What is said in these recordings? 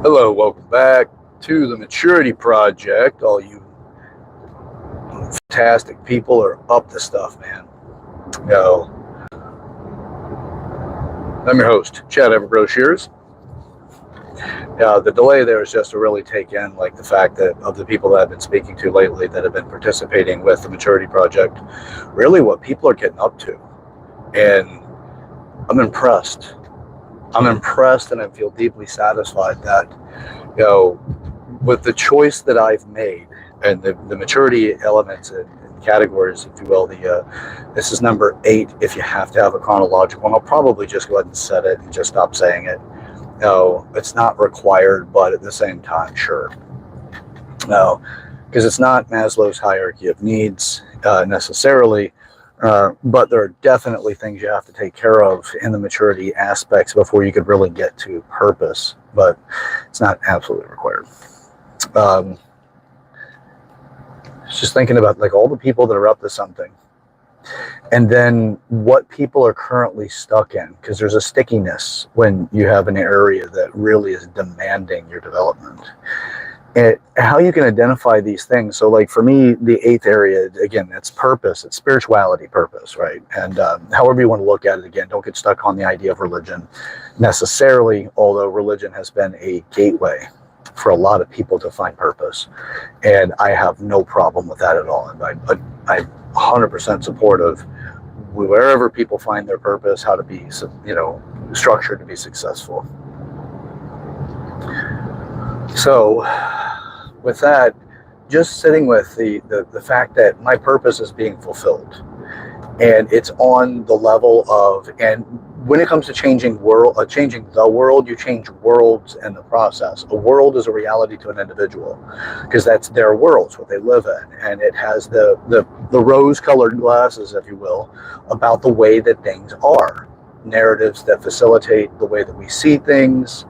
Hello, welcome back to the Maturity Project. All you fantastic people are up to stuff, man. Yo, I'm your host, Chad Everbro Shears. The delay there is just to really take in like the fact that of the people that I've been speaking to lately that have been participating with the Maturity Project, really what people are getting up to. And I'm impressed. I'm impressed and I feel deeply satisfied that, with the choice that I've made and the maturity elements and categories, if you will, this is number 8 if you have to have a chronological, and I'll probably just go ahead and set it and just stop saying it. No, it's not required, but at the same time, sure. No, because it's not Maslow's hierarchy of needs necessarily, but there are definitely things you have to take care of in the maturity aspects before you could really get to purpose, but it's not absolutely required. Just thinking about like all the people that are up to something, and then what people are currently stuck in, because there's a stickiness when you have an area that really is demanding your development. And how you can identify these things. So like for me, the 8th area, again, that's purpose, it's spirituality, purpose, right? And however you want to look at it, again, don't get stuck on the idea of religion necessarily, although religion has been a gateway for a lot of people to find purpose. And I have no problem with that at all. And I'm 100% supportive wherever people find their purpose, how to be, structured to be successful. So with that, just sitting with the fact that my purpose is being fulfilled, and it's on the level of, and when it comes to changing the world, you change worlds in the process. A world is a reality to an individual because that's their worlds, what they live in, and it has the rose-colored glasses, if you will, about the way that things are, narratives that facilitate the way that we see things,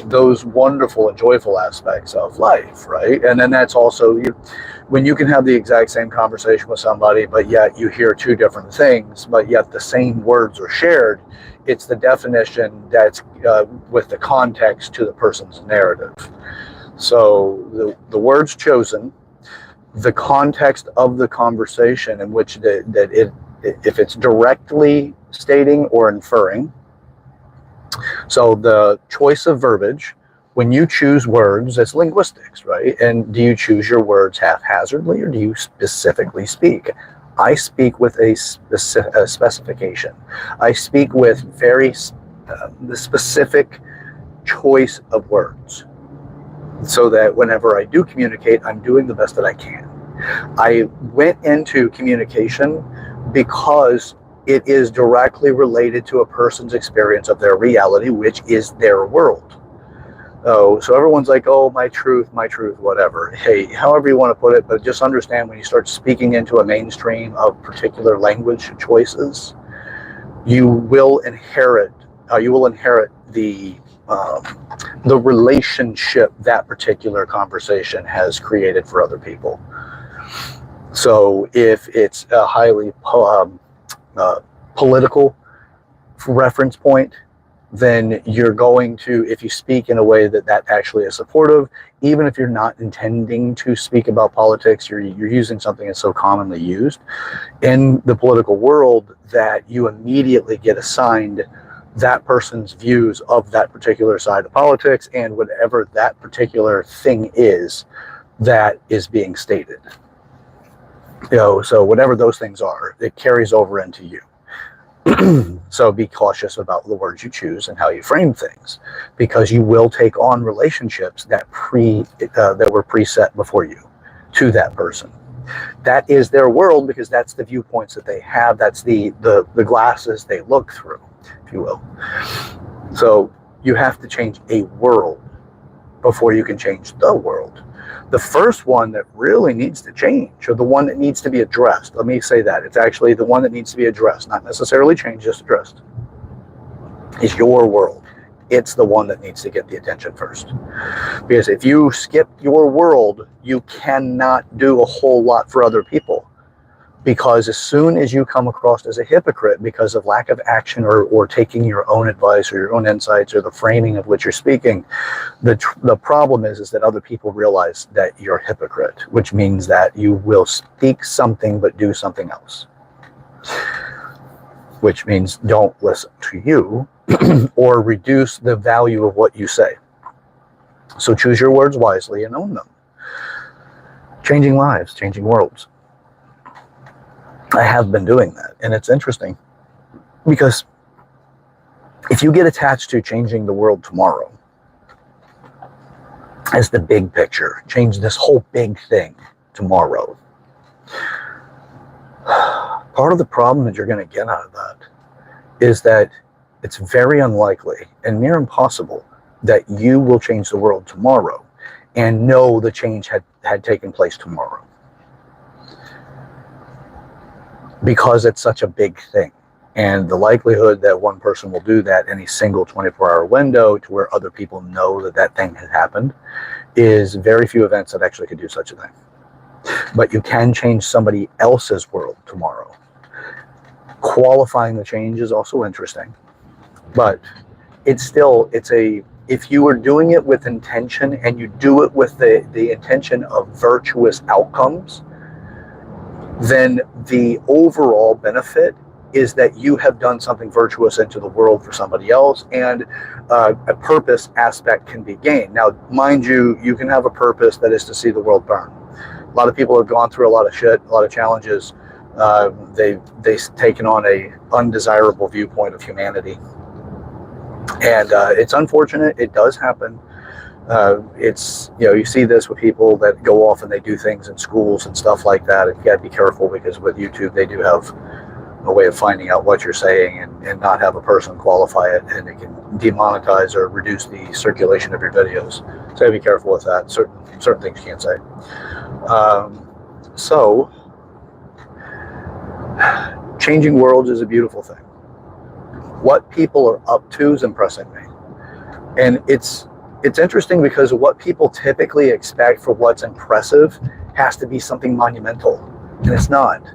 those wonderful and joyful aspects of life, right? And then that's also when you can have the exact same conversation with somebody, but yet you hear two different things, but yet the same words are shared. It's the definition that's with the context to the person's narrative. So the words chosen, the context of the conversation in which if it's directly stating or inferring. So the choice of verbiage, when you choose words, it's linguistics, right? And do you choose your words haphazardly or do you specifically speak? I speak with a specification. I speak with the specific choice of words so that whenever I do communicate, I'm doing the best that I can. I went into communication because it is directly related to a person's experience of their reality, which is their world. Oh, so everyone's like, oh, my truth, whatever. Hey, however you want to put it, but just understand when you start speaking into a mainstream of particular language choices, you will inherit the relationship that particular conversation has created for other people. So if it's a highly political reference point, then you're going to, if you speak in a way that actually is supportive, even if you're not intending to speak about politics, you're using something that's so commonly used in the political world that you immediately get assigned that person's views of that particular side of politics and whatever that particular thing is that is being stated. So whatever those things are, it carries over into you. So be cautious about the words you choose and how you frame things, because you will take on relationships that were preset before you to that person. That is their world because that's the viewpoints that they have. That's the glasses they look through, if you will. So you have to change a world before you can change the world. The first one that really needs to change, or the one that needs to be addressed, let me say that, it's actually the one that needs to be addressed, not necessarily changed, just addressed, is your world. It's the one that needs to get the attention first. Because if you skip your world, you cannot do a whole lot for other people. Because as soon as you come across as a hypocrite because of lack of action or taking your own advice or your own insights or the framing of which you're speaking, the problem is that other people realize that you're a hypocrite, which means that you will speak something but do something else. Which means don't listen to you or reduce the value of what you say. So choose your words wisely and own them. Changing lives, changing worlds. I have been doing that, and it's interesting because if you get attached to changing the world tomorrow as the big picture, change this whole big thing tomorrow, part of the problem that you're going to get out of that is that it's very unlikely and near impossible that you will change the world tomorrow and know the change had taken place tomorrow. Because it's such a big thing. And the likelihood that one person will do that in a single 24-hour window to where other people know that that thing has happened is very few events that actually could do such a thing. But you can change somebody else's world tomorrow. Qualifying the change is also interesting. But if you are doing it with intention and you do it with the intention of virtuous outcomes, then the overall benefit is that you have done something virtuous into the world for somebody else, and a purpose aspect can be gained. Now, mind you, you can have a purpose that is to see the world burn. A lot of people have gone through a lot of shit, a lot of challenges. They've taken on a undesirable viewpoint of humanity. And it's unfortunate. It does happen. You see this with people that go off and they do things in schools and stuff like that. And you got to be careful because with YouTube, they do have a way of finding out what you're saying and not have a person qualify it, and it can demonetize or reduce the circulation of your videos. So be careful with that. Certain things you can't say. So changing worlds is a beautiful thing. What people are up to is impressing me, and it's interesting because what people typically expect for what's impressive has to be something monumental, and it's not.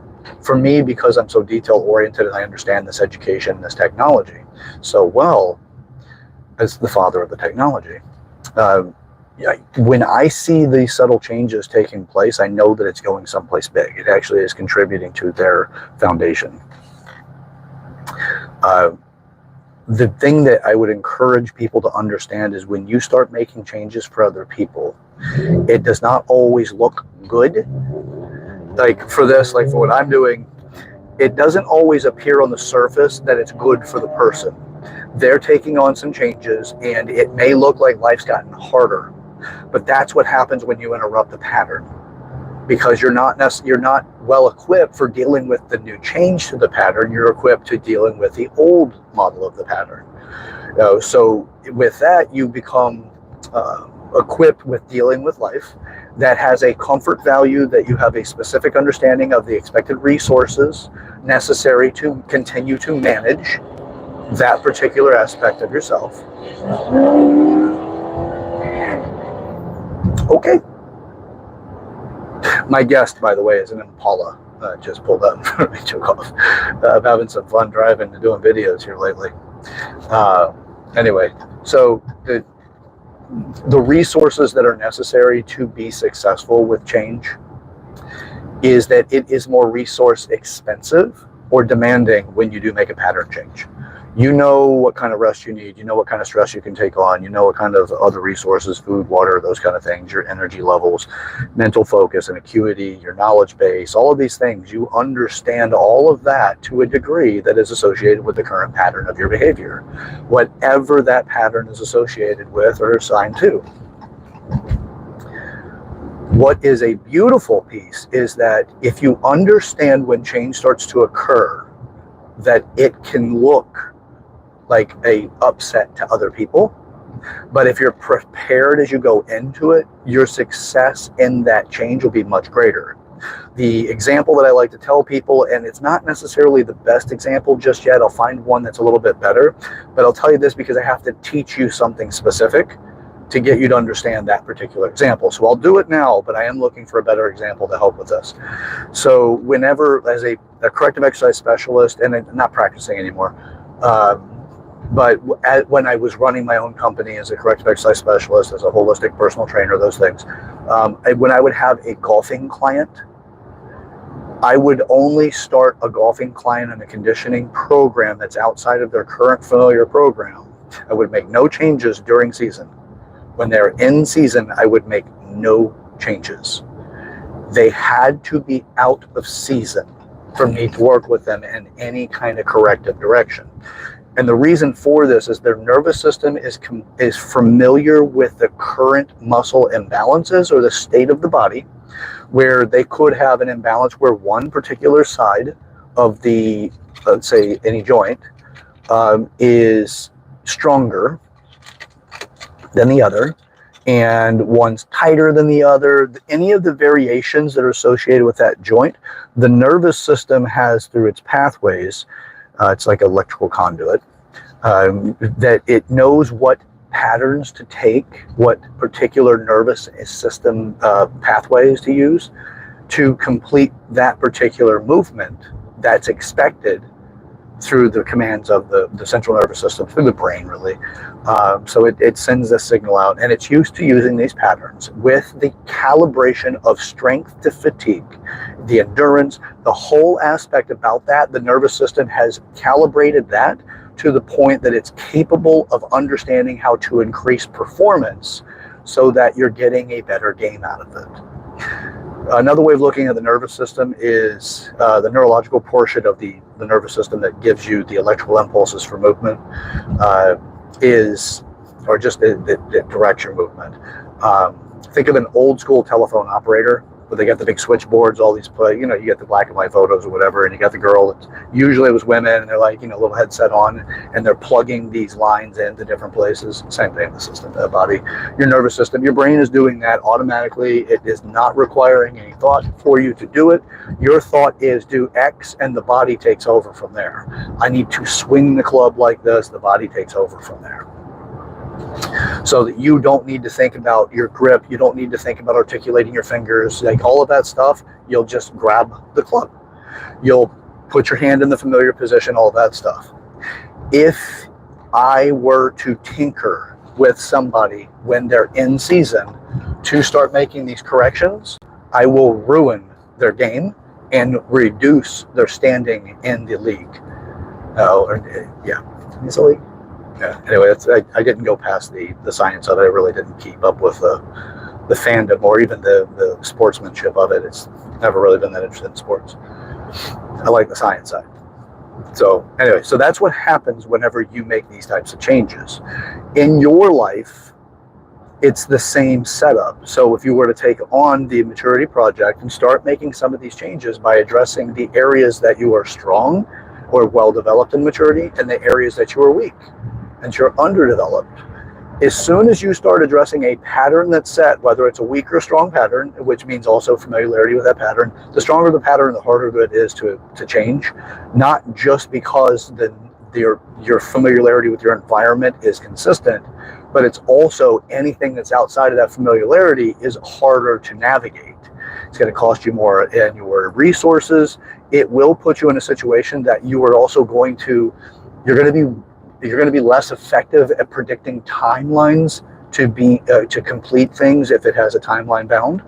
For me, because I'm so detail-oriented and I understand this education, this technology so well, as the father of the technology, when I see these subtle changes taking place, I know that it's going someplace big. It actually is contributing to their foundation. The thing that I would encourage people to understand is when you start making changes for other people, it does not always look good. Like for what I'm doing, it doesn't always appear on the surface that it's good for the person. They're taking on some changes and it may look like life's gotten harder, but that's what happens when you interrupt the pattern, because you're not well equipped for dealing with the new change to the pattern. You're equipped to dealing with the old model of the pattern. So with that, you become equipped with dealing with life that has a comfort value, that you have a specific understanding of the expected resources necessary to continue to manage that particular aspect of yourself. Okay. My guest, by the way, is an Impala. Just pulled up for me, took off. I'm having some fun driving and doing videos here lately. Anyway, so the resources that are necessary to be successful with change is that it is more resource expensive or demanding when you do make a pattern change. You know what kind of rest you need. You know what kind of stress you can take on. You know what kind of other resources, food, water, those kind of things, your energy levels, mental focus and acuity, your knowledge base, all of these things. You understand all of that to a degree that is associated with the current pattern of your behavior, whatever that pattern is associated with or assigned to. What is a beautiful piece is that if you understand when change starts to occur, that it can look like a upset to other people, but if you're prepared as you go into it, your success in that change will be much greater. The example that I like to tell people, and it's not necessarily the best example just yet, I'll find one that's a little bit better, but I'll tell you this because I have to teach you something specific. to get you to understand that particular example. So I'll do it now, but I am looking for a better example to help with this. So whenever, as a corrective exercise specialist, and I'm not practicing anymore, but when I was running my own company as a corrective exercise specialist, as a holistic personal trainer, those things, when I would have a golfing client, I would only start a golfing client on a conditioning program that's outside of their current familiar program. I would make no changes during season. When they're in season, I would make no changes. They had to be out of season for me to work with them in any kind of corrective direction. And the reason for this is their nervous system is familiar with the current muscle imbalances or the state of the body, where they could have an imbalance where one particular side of the, let's say, any joint is stronger than the other, and one's tighter than the other. Any of the variations that are associated with that joint, the nervous system has through its pathways, it's like an electrical conduit, that it knows what patterns to take, what particular nervous system pathways to use to complete that particular movement that's expected through the commands of the central nervous system, through the brain, really. So it sends a signal out, and it's used to using these patterns with the calibration of strength to fatigue, the endurance, the whole aspect about that. The nervous system has calibrated that to the point that it's capable of understanding how to increase performance so that you're getting a better game out of it. Another way of looking at the nervous system is the neurological portion of the nervous system that gives you the electrical impulses for movement or just the directs your movement. Think of an old school telephone operator, where they got the big switchboards, all these, you get the black and white photos or whatever, and you got the girl, usually it was women, and they're like, little headset on, and they're plugging these lines into different places. Same thing in the system, the body, your nervous system, your brain is doing that automatically. It is not requiring any thought for you to do it. Your thought is do X, and the body takes over from there. I need to swing the club like this, the body takes over from there. So that you don't need to think about your grip, you don't need to think about articulating your fingers, like all of that stuff. You'll just grab the club, you'll put your hand in the familiar position, all of that stuff. If I were to tinker with somebody when they're in season to start making these corrections, I will ruin their game and reduce their standing in the league. It's a league. Yeah. Anyway, I didn't go past the science of it. I really didn't keep up with the fandom or even the sportsmanship of it. It's never really been that interested in sports. I like the science side. So anyway, so that's what happens whenever you make these types of changes. In your life, it's the same setup. So if you were to take on the maturity project and start making some of these changes by addressing the areas that you are strong or well developed in maturity and the areas that you are weak and you're underdeveloped. As soon as you start addressing a pattern that's set, whether it's a weak or strong pattern, which means also familiarity with that pattern, the stronger the pattern, the harder it is to change, not just because your familiarity with your environment is consistent, but it's also anything that's outside of that familiarity is harder to navigate. It's going to cost you more in your resources. It will put you in a situation that you are also you're going to be less effective at predicting timelines to complete things if it has a timeline bound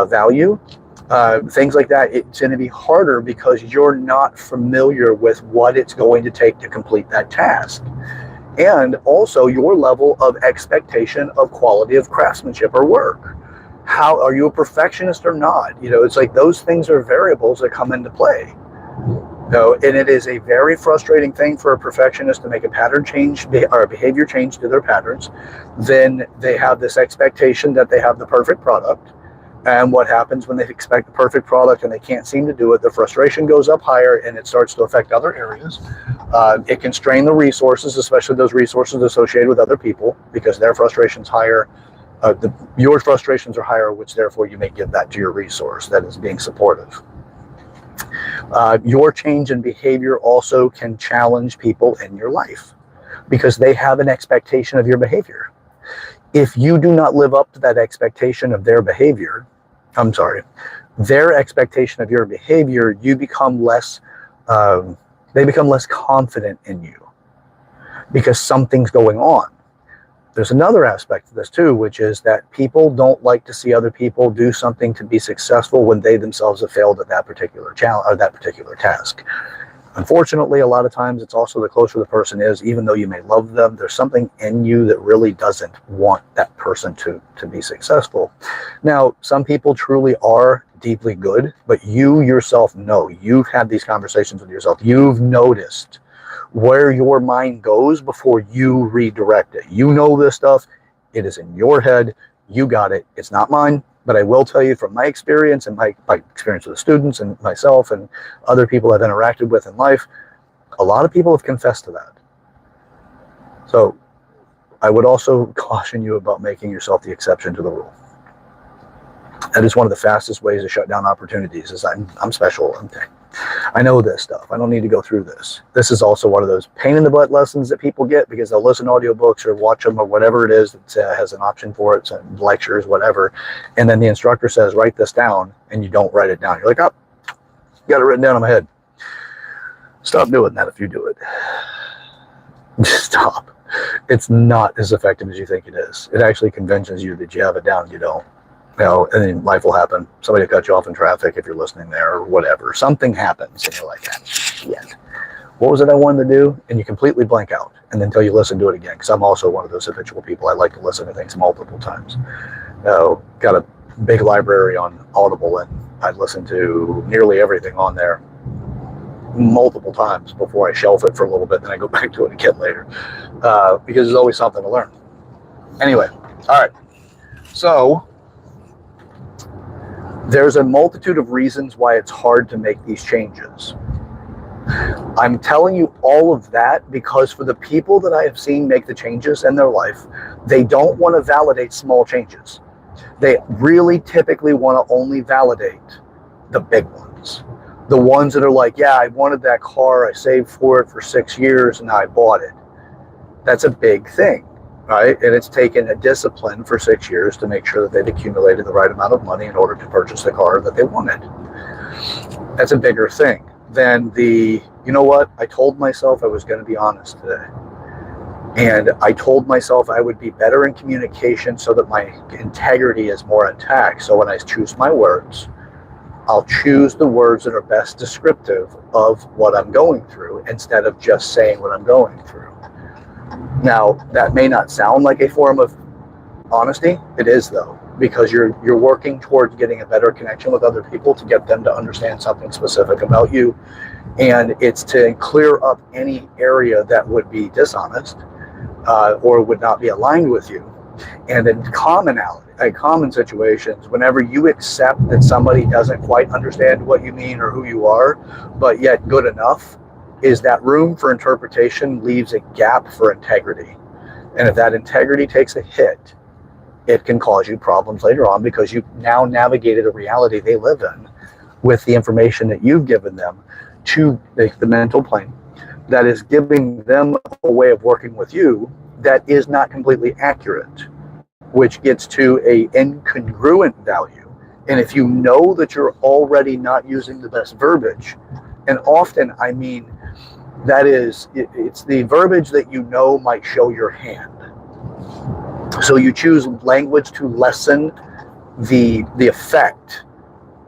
value. Things like that, it's going to be harder because you're not familiar with what it's going to take to complete that task. And also your level of expectation of quality of craftsmanship or work. How are you a perfectionist or not? It's like those things are variables that come into play. And it is a very frustrating thing for a perfectionist to make a pattern change or a behavior change to their patterns. Then they have this expectation that they have the perfect product. And what happens when they expect the perfect product and they can't seem to do it? The frustration goes up higher and it starts to affect other areas. It can strain the resources, especially those resources associated with other people, because their frustration's higher. Your frustrations are higher, which therefore you may give that to your resource that is being supportive. Your change in behavior also can challenge people in your life because they have an expectation of your behavior. If you do not live up to that expectation of their behavior, I'm sorry, their expectation of your behavior, you become less, they become less confident in you because something's going on. There's another aspect to this too, which is that people don't like to see other people do something to be successful when they themselves have failed at that particular challenge or that particular task. Unfortunately, a lot of times it's also the closer the person is, even though you may love them, there's something in you that really doesn't want that person to be successful. Now, some people truly are deeply good, but you yourself know, you've had these conversations with yourself, you've noticed where your mind goes before you redirect it. You know this stuff, it is in your head, you got it, it's not mine. But I will tell you from my experience and my experience with the students and myself and other people I've interacted with in life, a lot of people have confessed to that. So I would also caution you about making yourself the exception to the rule. That is one of the fastest ways to shut down opportunities is I'm special. I know this stuff. I don't need to go through this. This is also one of those pain in the butt lessons that people get because they'll listen to audiobooks or watch them or whatever it is that has an option for it, so lectures, whatever. And then the instructor says, write this down, and you don't write it down. You're like, oh, got it written down in my head. Stop doing that if you do it. Stop. It's not as effective as you think it is. It actually convinces you that you have it down and you don't. You know, and then life will happen. Somebody will cut you off in traffic if you're listening there or whatever. Something happens and you're like, ah, shit. What was it I wanted to do? And you completely blank out. And then until you listen to it again. Because I'm also one of those habitual people. I like to listen to things multiple times. Got a big library on Audible and I'd listen to nearly everything on there multiple times before I shelf it for a little bit. Then I go back to it again later. Because there's always something to learn. Anyway, all right. So there's a multitude of reasons why it's hard to make these changes. I'm telling you all of that because for the people that I have seen make the changes in their life, they don't want to validate small changes. They really typically want to only validate the big ones. The ones that are like, yeah, I wanted that car, I saved for it for 6 years, and I bought it. That's a big thing. Right? And it's taken a discipline for 6 years to make sure that they've accumulated the right amount of money in order to purchase the car that they wanted. That's a bigger thing than you know what? I told myself I was going to be honest today. And I told myself I would be better in communication so that my integrity is more intact. So when I choose my words, I'll choose the words that are best descriptive of what I'm going through instead of just saying what I'm going through. Now, that may not sound like a form of honesty. It is, though, because you're working towards getting a better connection with other people to get them to understand something specific about you. And it's to clear up any area that would be dishonest or would not be aligned with you. And in common situations, whenever you accept that somebody doesn't quite understand what you mean or who you are, but yet good enough, is that room for interpretation leaves a gap for integrity. And if that integrity takes a hit, it can cause you problems later on because you've now navigated a reality they live in with the information that you've given them to the mental plane that is giving them a way of working with you that is not completely accurate, which gets to a incongruent value. And if you know that you're already not using the best verbiage, and often I mean, that is, it's the verbiage that you know might show your hand. So you choose language to lessen the effect.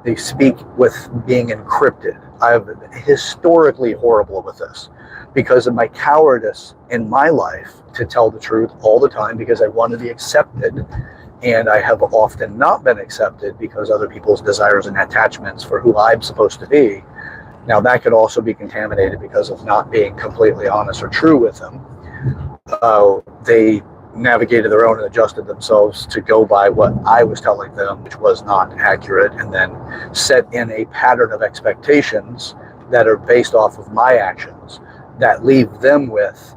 They speak with being encrypted. I'm historically horrible with this because of my cowardice in my life to tell the truth all the time because I want to be accepted. And I have often not been accepted because other people's desires and attachments for who I'm supposed to be. Now, that could also be contaminated because of not being completely honest or true with them. They navigated their own and adjusted themselves to go by what I was telling them, which was not accurate, and then set in a pattern of expectations that are based off of my actions that leave them with,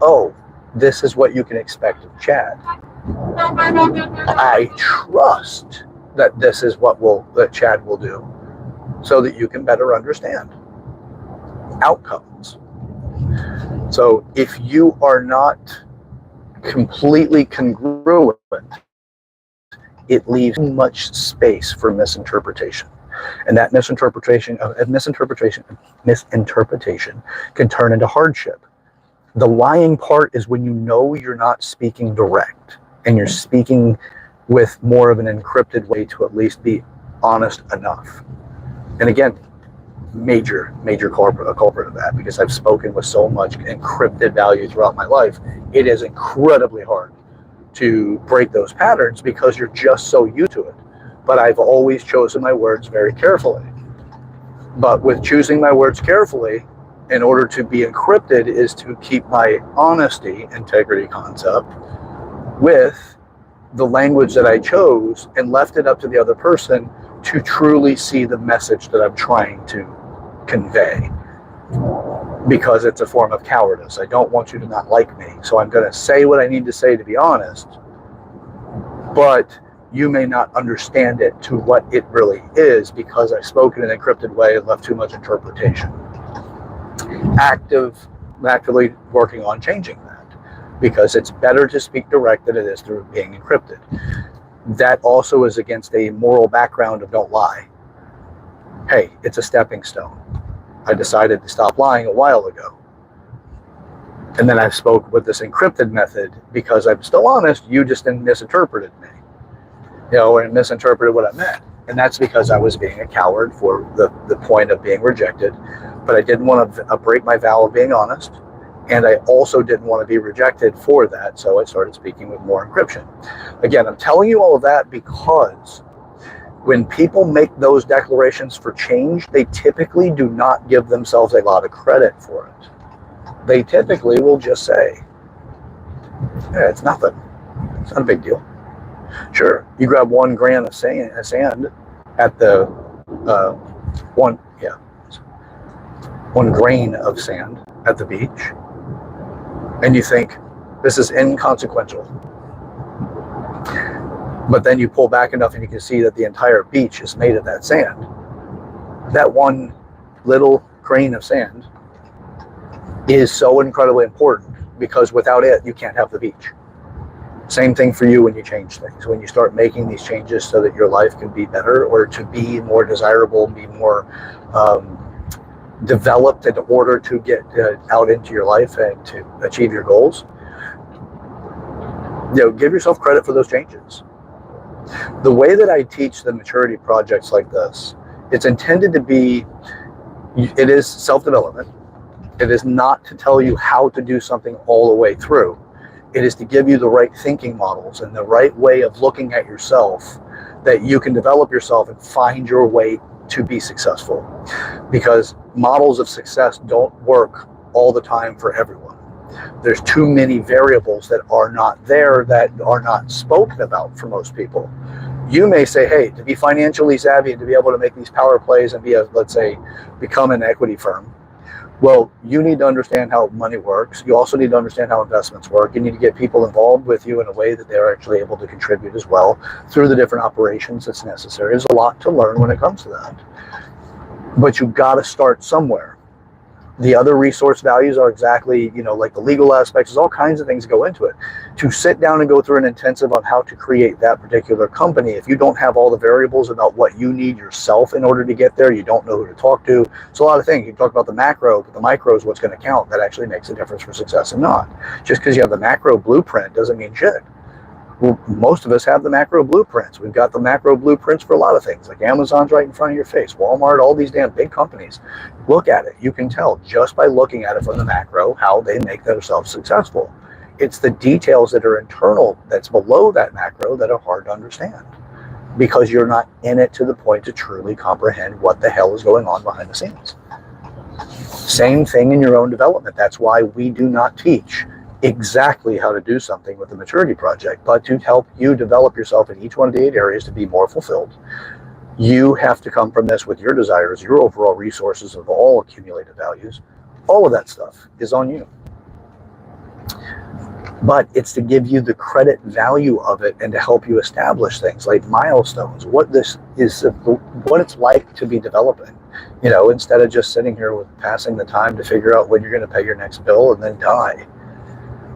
oh, this is what you can expect of Chad. I trust that this is what that Chad will do, so that you can better understand outcomes. So if you are not completely congruent, it leaves too much space for misinterpretation. And that misinterpretation can turn into hardship. The lying part is when you know you're not speaking direct and you're speaking with more of an encrypted way to at least be honest enough. And again, major culprit of that, because I've spoken with so much encrypted value throughout my life. It is incredibly hard to break those patterns because you're just so used to it. But I've always chosen my words very carefully. But with choosing my words carefully, in order to be encrypted, is to keep my honesty, integrity concept with the language that I chose and left it up to the other person to truly see the message that I'm trying to convey. Because it's a form of cowardice. I don't want you to not like me. So I'm going to say what I need to say to be honest. But you may not understand it to what it really is because I spoke in an encrypted way and left too much interpretation. Actively working on changing that, because it's better to speak direct than it is through being encrypted. That also is against a moral background of don't lie. Hey, it's a stepping stone. I decided to stop lying a while ago. And then I spoke with this encrypted method because I'm still honest, you just misinterpreted me. And misinterpreted what I meant. And that's because I was being a coward for the point of being rejected. But I didn't want to break my vow of being honest. And I also didn't want to be rejected for that. So I started speaking with more encryption. Again, I'm telling you all of that because when people make those declarations for change, they typically do not give themselves a lot of credit for it. They typically will just say, it's nothing. It's not a big deal. Sure, you grab 1 gram of sand at the 1 grain of sand at the beach, and you think this is inconsequential. But then you pull back enough and you can see that the entire beach is made of that sand. That 1 little grain of sand is so incredibly important because without it, you can't have the beach. Same thing for you when you change things. When you start making these changes so that your life can be better or to be more desirable, be more developed in order to get out into your life and to achieve your goals, give yourself credit for those changes. The way that I teach the maturity projects like this, it's intended to be, it is self-development. It is not to tell you how to do something all the way through. It is to give you the right thinking models and the right way of looking at yourself that you can develop yourself and find your way to be successful. Because models of success don't work all the time for everyone. There's too many variables that are not there, that are not spoken about for most people. You may say, hey, to be financially savvy and to be able to make these power plays and let's say, become an equity firm. Well, you need to understand how money works. You also need to understand how investments work. You need to get people involved with you in a way that they're actually able to contribute as well through the different operations that's necessary. There's a lot to learn when it comes to that. But you've got to start somewhere. The other resource values are exactly, like the legal aspects, there's all kinds of things go into it. To sit down and go through an intensive on how to create that particular company, if you don't have all the variables about what you need yourself in order to get there, you don't know who to talk to. It's a lot of things. You talk about the macro, but the micro is what's going to count. That actually makes a difference for success and not. Just because you have the macro blueprint doesn't mean shit. Well, most of us have the macro blueprints. We've got the macro blueprints for a lot of things, like Amazon's right in front of your face, Walmart, all these damn big companies. Look at it. You can tell just by looking at it from the macro how they make themselves successful. It's the details that are internal, that's below that macro, that are hard to understand because you're not in it to the point to truly comprehend what the hell is going on behind the scenes. Same thing in your own development. That's why we do not teach exactly how to do something with the maturity project, but to help you develop yourself in each one of the 8 areas to be more fulfilled. You have to come from this with your desires, your overall resources of all accumulated values. All of that stuff is on you. But it's to give you the credit value of it and to help you establish things like milestones, what this is, what it's like to be developing. Instead of just sitting here with passing the time to figure out when you're going to pay your next bill and then die.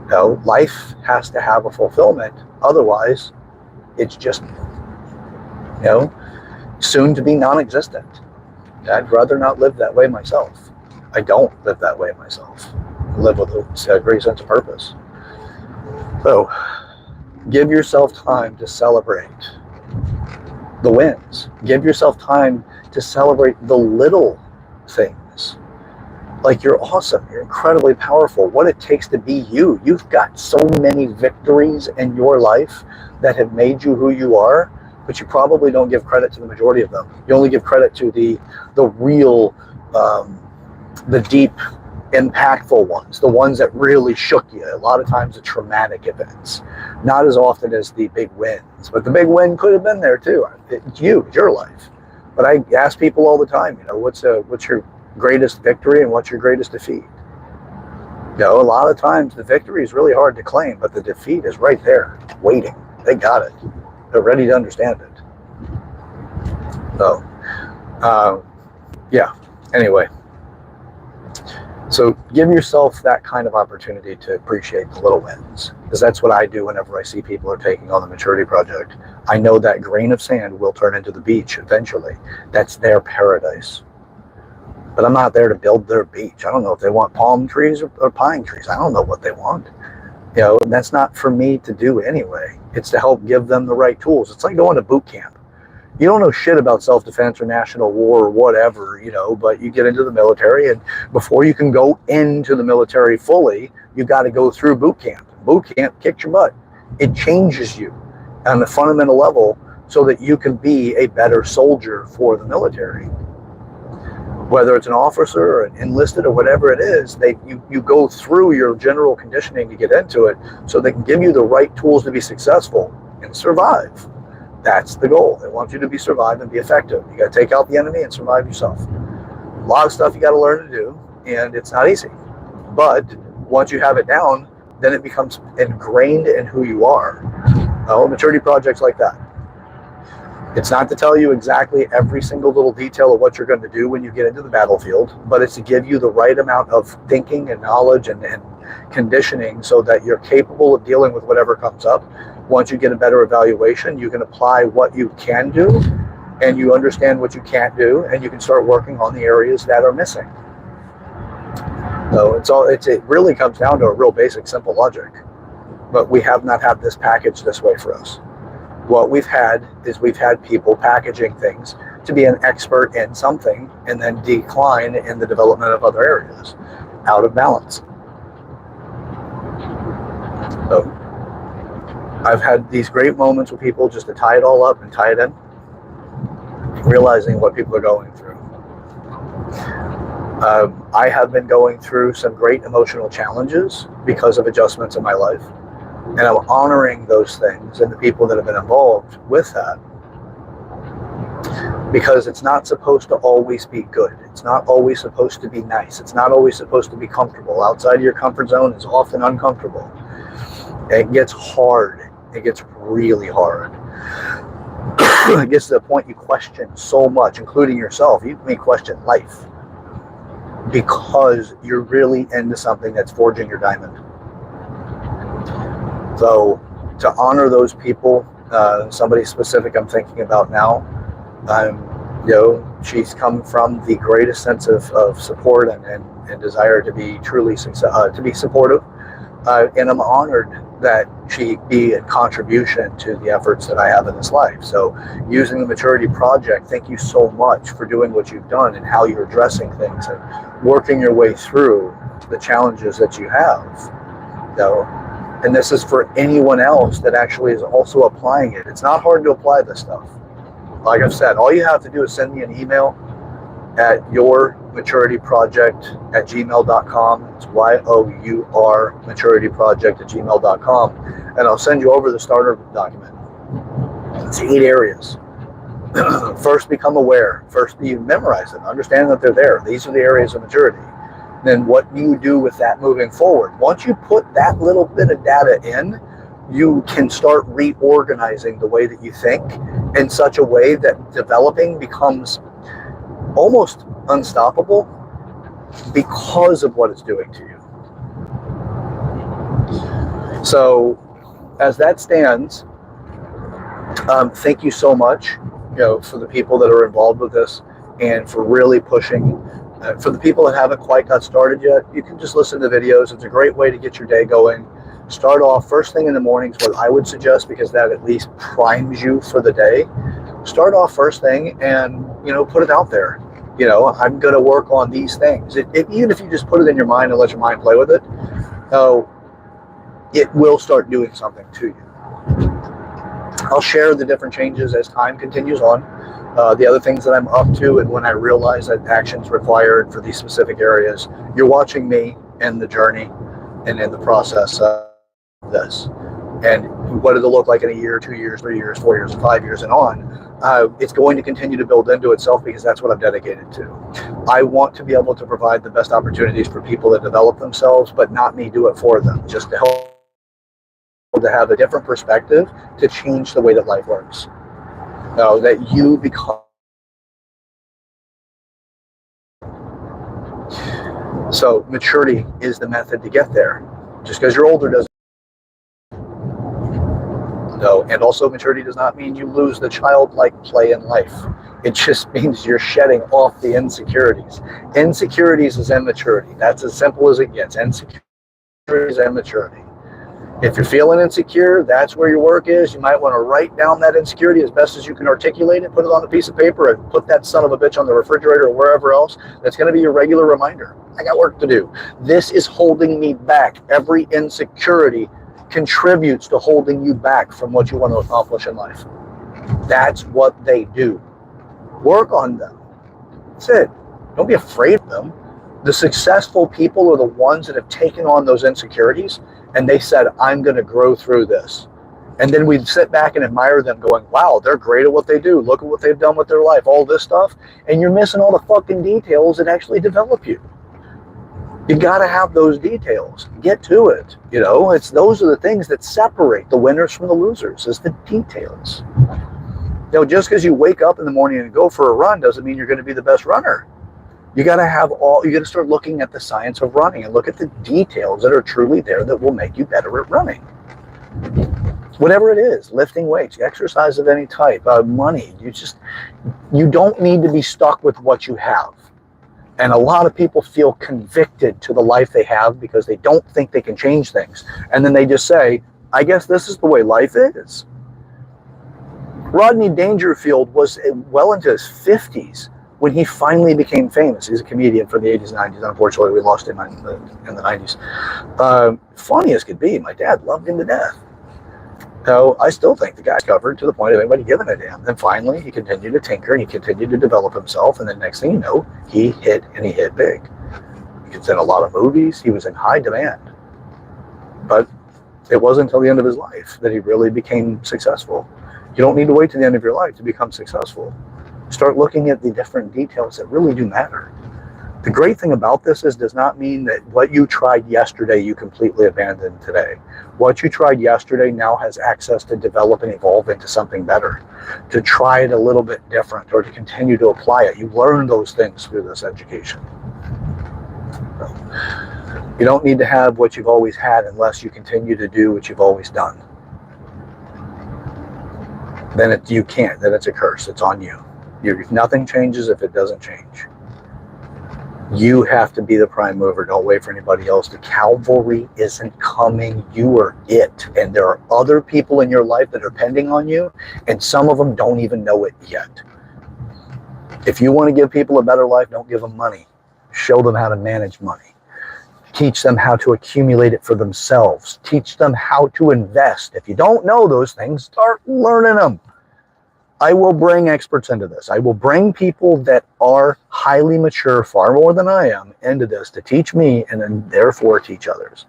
You know, life has to have a fulfillment. Otherwise, it's just, soon to be non-existent. I'd rather not live that way myself. I don't live that way myself. I live with a great sense of purpose. So, give yourself time to celebrate the wins. Give yourself time to celebrate the little things. Like, you're awesome. You're incredibly powerful. What it takes to be you. You've got so many victories in your life that have made you who you are, but you probably don't give credit to the majority of them. You only give credit to the real, the deep, impactful ones, the ones that really shook you. A lot of times the traumatic events, not as often as the big wins, but the big win could have been there too. It's you, it's your life. But I ask people all the time, what's your greatest victory and what's your greatest defeat? A lot of times the victory is really hard to claim, but the defeat is right there, waiting. They got it. They're ready to understand it. So, yeah. Anyway, so give yourself that kind of opportunity to appreciate the little wins, because that's what I do whenever I see people are taking on the maturity project. I know that grain of sand will turn into the beach eventually. That's their paradise. But I'm not there to build their beach. I don't know if they want palm trees or pine trees. I don't know what they want. And that's not for me to do anyway. It's to help give them the right tools. It's like going to boot camp. You don't know shit about self-defense or national war or whatever, but you get into the military, and before you can go into the military fully, you got to go through boot camp. Boot camp kicks your butt. It changes you on the fundamental level so that you can be a better soldier for the military. Whether it's an officer or an enlisted or whatever it is, you go through your general conditioning to get into it so they can give you the right tools to be successful and survive. That's the goal. They want you to survive and be effective. You got to take out the enemy and survive yourself. A lot of stuff you got to learn to do, and it's not easy. But once you have it down, then it becomes ingrained in who you are. Maturity projects like that. It's not to tell you exactly every single little detail of what you're going to do when you get into the battlefield, but it's to give you the right amount of thinking and knowledge and conditioning so that you're capable of dealing with whatever comes up. Once you get a better evaluation, you can apply what you can do, and you understand what you can't do, and you can start working on the areas that are missing. So it really comes down to a real basic, simple logic. But we have not had this packaged this way for us. What we've had is people packaging things to be an expert in something and then decline in the development of other areas, out of balance. So I've had these great moments with people just to tie it all up and tie it in, realizing what people are going through. I have been going through some great emotional challenges because of adjustments in my life. And I'm honoring those things and the people that have been involved with that, because it's not supposed to always be good. It's not always supposed to be nice. It's not always supposed to be comfortable. Outside of your comfort zone is often uncomfortable. It gets hard. It gets really hard. It gets to the point you question so much, including yourself. You may question life because you're really into something that's forging your diamond. So to honor those people, somebody specific I'm thinking about now, she's come from the greatest sense of support and desire to be truly to be supportive, and I'm honored that she be a contribution to the efforts that I have in this life. So using the Maturity Project, thank you so much for doing what you've done and how you're addressing things and working your way through the challenges that you have. And this is for anyone else that actually is also applying it. It's not hard to apply this stuff. Like I've said, all you have to do is send me an email at yourmaturityproject@gmail.com. It's YOUR maturityproject@gmail.com. And I'll send you over the starter document. It's 8 areas. First, become aware. First, memorize them. Understand that they're there. These are the areas of maturity. Then what do you do with that moving forward? Once you put that little bit of data in, you can start reorganizing the way that you think in such a way that developing becomes almost unstoppable because of what it's doing to you. So as that stands, thank you so much, for the people that are involved with this and for really pushing. For the people that haven't quite got started yet, you can just listen to videos. It's a great way to get your day going. Start off first thing in the mornings, what I would suggest, because that at least primes you for the day. Start off first thing and, put it out there. I'm going to work on these things. Even if you just put it in your mind and let your mind play with it, it will start doing something to you. I'll share the different changes as time continues on. The other things that I'm up to, and when I realize that action's required for these specific areas, you're watching me in the journey and in the process of this. And what it'll look like in a year, 2 years, 3 years, 4 years, 5 years, and on, it's going to continue to build into itself because that's what I'm dedicated to. I want to be able to provide the best opportunities for people to develop themselves, but not me do it for them, just to help to have a different perspective to change the way that life works. That you become. So maturity is the method to get there. Just because you're older doesn't. No, and also maturity does not mean you lose the childlike play in life. It just means you're shedding off the insecurities. Insecurities is immaturity. That's as simple as it gets. Insecurities is immaturity. If you're feeling insecure, that's where your work is. You might want to write down that insecurity as best as you can articulate it, put it on a piece of paper, and put that son of a bitch on the refrigerator or wherever else. That's going to be your regular reminder. I got work to do. This is holding me back. Every insecurity contributes to holding you back from what you want to accomplish in life. That's what they do. Work on them. That's it. Don't be afraid of them. The successful people are the ones that have taken on those insecurities and they said, I'm going to grow through this. And then we sit back and admire them going, wow, they're great at what they do. Look at what they've done with their life, all this stuff. And you're missing all the fucking details that actually develop you. You got to have those details. Get to it. Those are the things that separate the winners from the losers, is the details. Just because you wake up in the morning and go for a run doesn't mean you're going to be the best runner. You got to start looking at the science of running and look at the details that are truly there that will make you better at running. Whatever it is, lifting weights, exercise of any type, money, you don't need to be stuck with what you have. And a lot of people feel convicted to the life they have because they don't think they can change things. And then they just say, I guess this is the way life is. Rodney Dangerfield was well into his 50s when he finally became famous. He's a comedian from the 80s and 90s. Unfortunately, we lost him in the 90s. Funny as could be. My dad loved him to death. I still think the guy's covered to the point of anybody giving a damn. Then finally, he continued to tinker and he continued to develop himself. And then next thing you know, he hit big. He was in a lot of movies. He was in high demand. But it wasn't until the end of his life that he really became successful. You don't need to wait to the end of your life to become successful. Start looking at the different details that really do matter. The great thing about this does not mean that what you tried yesterday you completely abandoned today. What you tried yesterday now has access to develop and evolve into something better, to try it a little bit different, or to continue to apply it. You learn those things through this education. You don't need to have what you've always had unless you continue to do what you've always done. Then you can't. Then it's a curse. It's on you. Nothing changes if it doesn't change. You have to be the prime mover. Don't wait for anybody else. The cavalry isn't coming. You are it. And there are other people in your life that are depending on you, and some of them don't even know it yet. If you want to give people a better life, don't give them money. Show them how to manage money. Teach them how to accumulate it for themselves. Teach them how to invest. If you don't know those things, start learning them. I will bring experts into this. I will bring people that are highly mature, far more than I am, into this to teach me and then therefore teach others.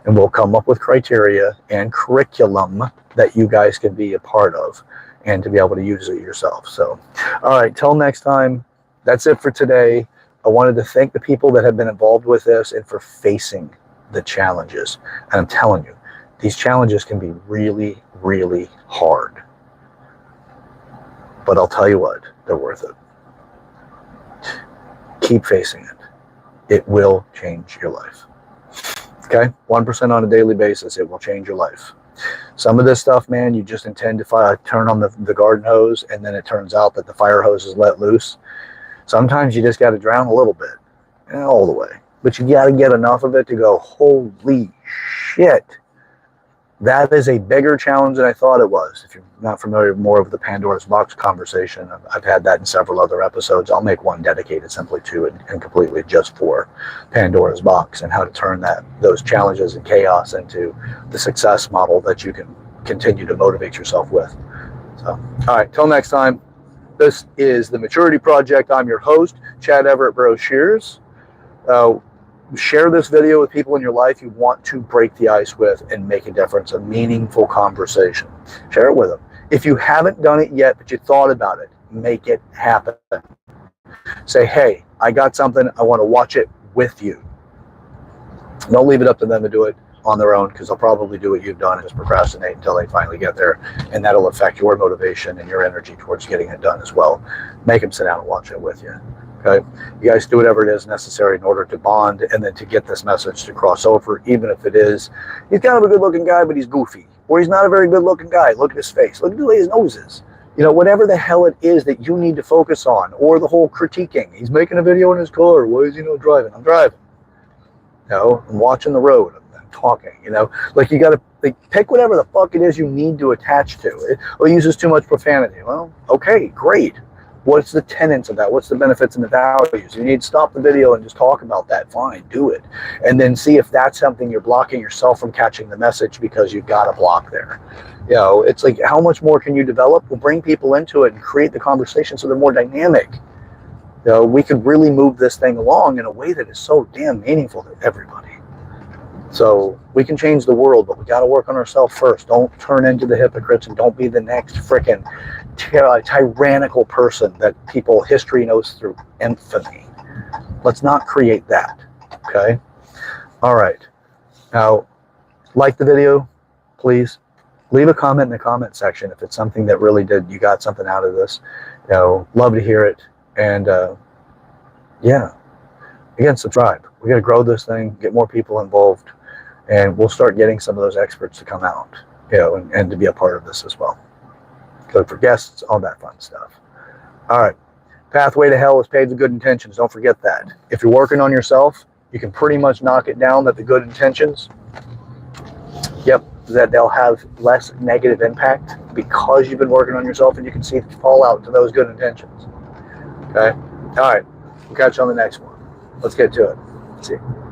And we'll come up with criteria and curriculum that you guys can be a part of and to be able to use it yourself. So, all right, till next time, that's it for today. I wanted to thank the people that have been involved with this and for facing the challenges. And I'm telling you, these challenges can be really, really hard. But I'll tell you what, they're worth it. Keep facing it. It will change your life. Okay, 1% on a daily basis, it will change your life. Some of this stuff, man, you just intend to turn on the garden hose, and then it turns out that the fire hose is let loose. Sometimes you just got to drown a little bit, all the way. But you got to get enough of it to go, holy shit. That is a bigger challenge than I thought it was. If you're not familiar more with the Pandora's Box conversation, I've had that in several other episodes. I'll make one dedicated simply to it and completely just for Pandora's Box and how to turn those challenges and chaos into the success model that you can continue to motivate yourself with. So, all right, till next time. This is the Maturity Project. I'm your host, Chad Everett Broshears. Share this video with people in your life you want to break the ice with and make a difference, a meaningful conversation. Share it with them. If you haven't done it yet, but you thought about it, make it happen. Say, hey, I got something. I want to watch it with you. Don't leave it up to them to do it on their own, because they'll probably do what you've done and just procrastinate until they finally get there. And that'll affect your motivation and your energy towards getting it done as well. Make them sit down and watch it with you. Okay, you guys do whatever it is necessary in order to bond and then to get this message to cross over, even if it is, he's kind of a good looking guy, but he's goofy, or he's not a very good looking guy. Look at his face. Look at the way his nose is. You know, whatever the hell it is that you need to focus on, or the whole critiquing. He's making a video in his car. Why is he not driving? I'm driving. You know, I'm watching the road. I'm talking, you know, like you got to pick whatever the fuck it is you need to attach to it. Or uses too much profanity. Well, okay, great. What's the tenets of that? What's the benefits and the values? You need to stop the video and just talk about that. Fine, do it. And then see if that's something you're blocking yourself from catching the message because you've got a block there. You know, it's like, how much more can you develop? We'll bring people into it and create the conversation so they're more dynamic. You know, we could really move this thing along in a way that is so damn meaningful to everybody. So we can change the world, but we got to work on ourselves first. Don't turn into the hypocrites and don't be the next frickin' tyrannical person that history knows through infamy. Let's not create that. Okay? All right. Now, like the video, please. Leave a comment in the comment section if it's something that really you got something out of this. You know, love to hear it. And yeah. Again, subscribe. We got to grow this thing, get more people involved, and we'll start getting some of those experts to come out, you know, and to be a part of this as well. Look for guests, all that fun stuff. All right. Pathway to hell is paved with good intentions. Don't forget that. If you're working on yourself, you can pretty much knock it down that the good intentions, yep, that they'll have less negative impact because you've been working on yourself, and you can see the fallout to those good intentions. Okay? All right. We'll catch you on the next one. Let's get to it. See you.